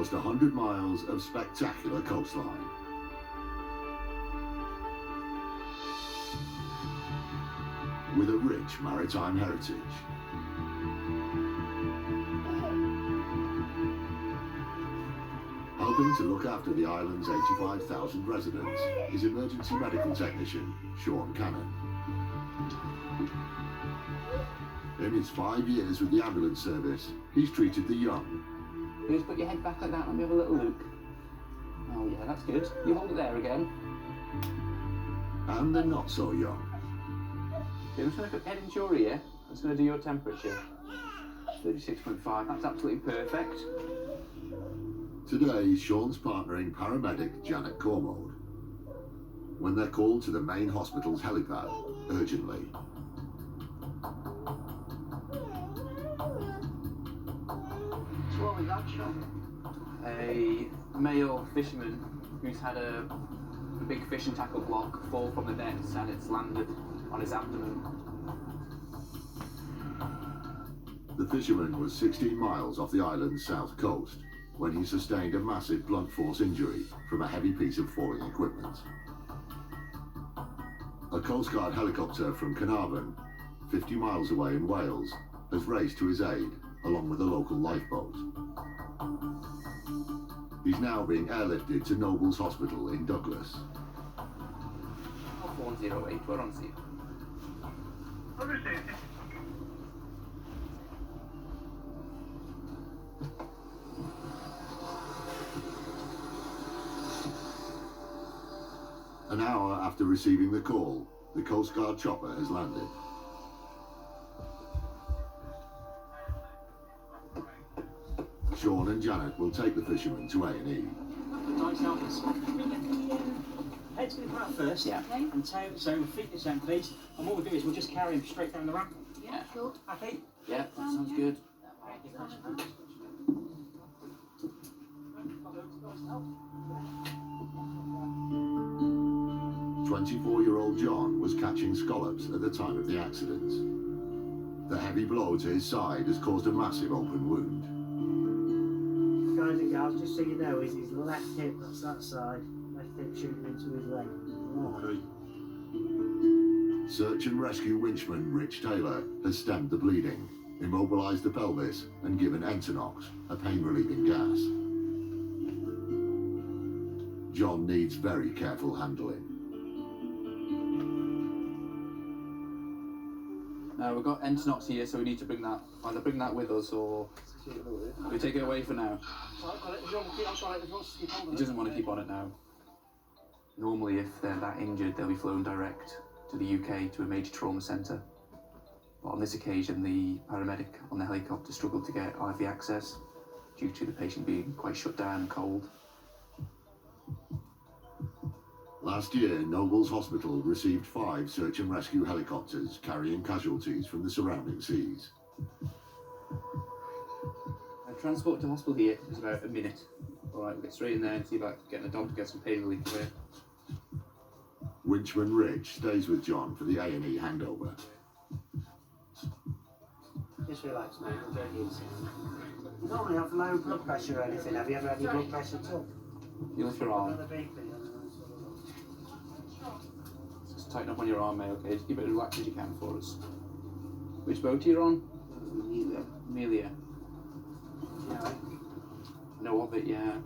almost 100 miles of spectacular coastline. With a rich maritime heritage. Helping to look after the island's 85,000 residents is emergency medical technician Sean Cannon. In his 5 years with the ambulance service, he's treated the young. Just put your head back like that and let me have a little look. Oh yeah, that's good. You hold it there again. And the not so young. Okay, I'm just going to put head into your ear. I'm just going to do your temperature. 36.5, that's absolutely perfect. Today, Sean's partnering paramedic Janet Cormode when they're called to the main hospital's helipad urgently. So what was that, Sean? A male fisherman who's had a big fishing tackle block fall from the nets and it's landed on his abdomen. The fisherman was 16 miles off the island's south coast when he sustained a massive blunt force injury from a heavy piece of falling equipment. A Coast Guard helicopter from Carnarvon, 50 miles away in Wales, has raced to his aid along with a local lifeboat. He's now being airlifted to Nobles Hospital in Douglas. 108, we're on scene. An hour after receiving the call, the Coast Guard chopper has landed. Sean and Janet will take the fisherman to A&E. Head's going to come out first, Yeah. and tail, so feet this end, please. And what we'll do is we'll just carry him straight down the ramp. Yeah. Sure. Happy? Yeah, that sounds good. 24-year-old John was catching scallops at the time of the accident. The heavy blow to his side has caused a massive open wound. Guys and gals, just so you know, is his left hip, that's that side, left hip shooting into his leg. Okay. Search and rescue winchman Rich Taylor has stemmed the bleeding, immobilised the pelvis and given Entonox, a pain-relieving gas. John needs very careful handling. Now we've got Entonox here, so we need to bring that, either bring that with us or we take it away for now. He doesn't want to keep on it now. Normally if they're that injured, they'll be flown direct to the UK to a major trauma centre. But on this occasion, the paramedic on the helicopter struggled to get IV access due to the patient being quite shut down and cold. Last year, Nobles Hospital received 5 search and rescue helicopters carrying casualties from the surrounding seas. Transport to hospital here is about a minute. Alright, we'll get straight in there and see about getting a dog to get some pain relief for him. Winchman Ridge stays with John for the A&E handover. Just relax, mate, we'll get you inside. You normally have low blood pressure or anything, have you ever had any blood pressure at all? You lift your arm. Another BP? Just tighten up on your arm, mate, okay? Just keep it as relaxed as you can for us. Which boat are you on? Amelia. Yeah. Know of it, yeah.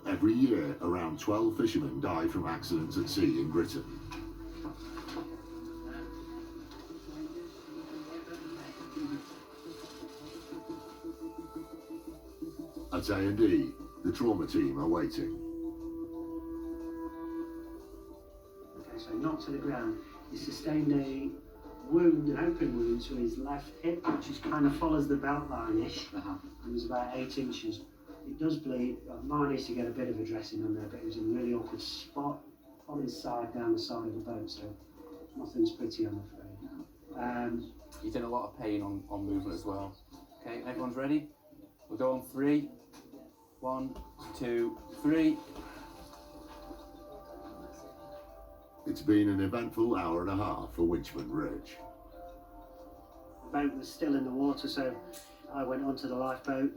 Every year, around 12 fishermen die from accidents at sea in Britain. At A&E, the trauma team are waiting. Okay, so knocked to the ground. He sustained a wound, an open wound to his left hip, which is kind of follows the belt line-ish. It was about 8 inches. It does bleed. Mine needs to get a bit of a dressing on there, but it was in a really awkward spot on his side, down the side of the boat, so nothing's pretty, I'm afraid. He's in a lot of pain on movement as well. Okay, everyone's ready? We'll go on 3. 1, 2, 3. It's been an eventful hour and a half for Winchman Ridge. The boat was still in the water, so I went onto the lifeboat,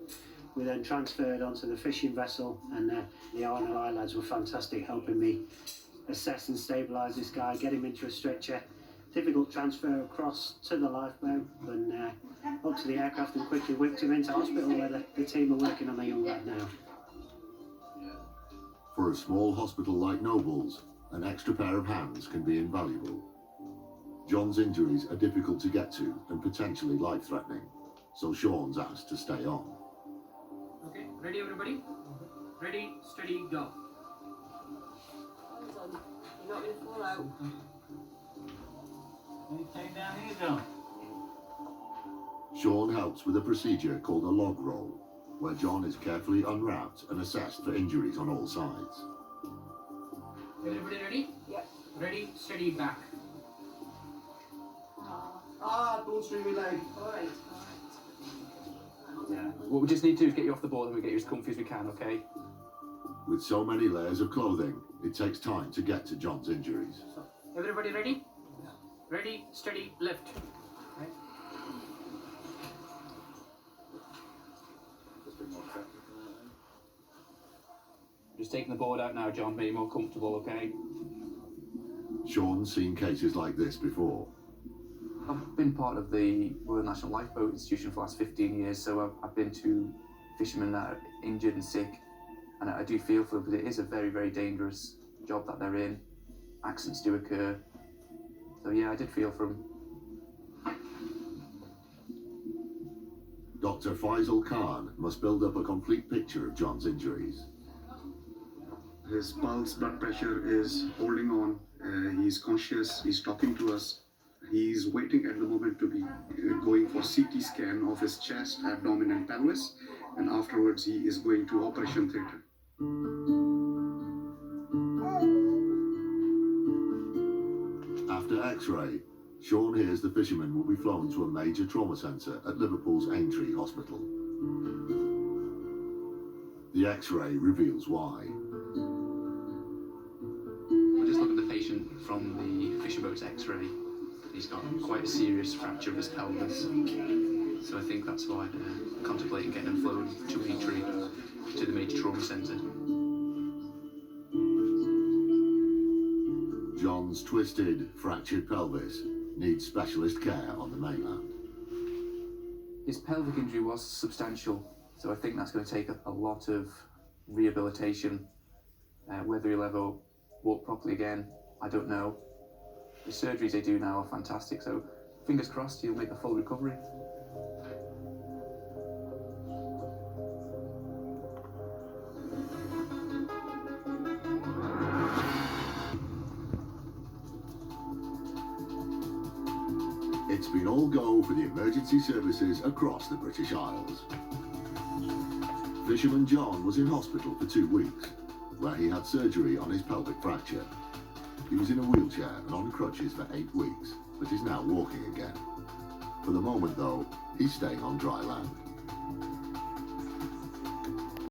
We then transferred onto the fishing vessel, and the RNLI lads were fantastic, helping me assess and stabilise this guy, get him into a stretcher. Difficult transfer across to the lifeboat, and up to the aircraft, and quickly whipped him into hospital, where the team are working on the young lad now. For a small hospital like Nobles, an extra pair of hands can be invaluable. John's injuries are difficult to get to and potentially life-threatening, so Sean's asked to stay on. Okay, ready everybody? Ready, steady, go. Hold on. You're not going to fall out. Anything down here, John? Sean helps with a procedure called a log roll, where John is carefully unwrapped and assessed for injuries on all sides. Everybody ready? Yep. Ready, steady, back. Alright, alright. Yeah. What we just need to do is get you off the board and we get you as comfy as we can, okay? With so many layers of clothing, it takes time to get to John's injuries. Everybody ready? Ready, steady, lift. Right. Just taking the board out now, John, make you more comfortable, okay? Sean's seen cases like this before. I've been part of the Royal National Lifeboat Institution for the last 15 years, so I've been to fishermen that are injured and sick, and I do feel for them, because it is a very, very dangerous job that they're in. Accidents do occur. So yeah, I did feel for them. Dr. Faisal Khan must build up a complete picture of John's injuries. His pulse, blood pressure is holding on. He's conscious. He's talking to us. He's waiting at the moment to be going for CT scan of his chest, abdomen, and pelvis. And afterwards, he is going to operation theatre. After X-ray, Sean hears the fisherman will be flown to a major trauma centre at Liverpool's Aintree Hospital. The X-ray reveals why. I just look at the patient from the fishing boat's X-ray. He's got quite a serious fracture of his pelvis, so I think that's why they're contemplating getting him flown to Aintree, to the major trauma centre. John's twisted, fractured pelvis needs specialist care on the mainland. His pelvic injury was substantial, so I think that's going to take a lot of rehabilitation. Whether he'll ever walk properly again, I don't know. The surgeries they do now are fantastic, so fingers crossed he'll make a full recovery. It's been all go for the emergency services across the British Isles. Fisherman John was in hospital for 2 weeks, where he had surgery on his pelvic fracture. He was in a wheelchair and on crutches for 8 weeks, but is now walking again. For the moment though, he's staying on dry land.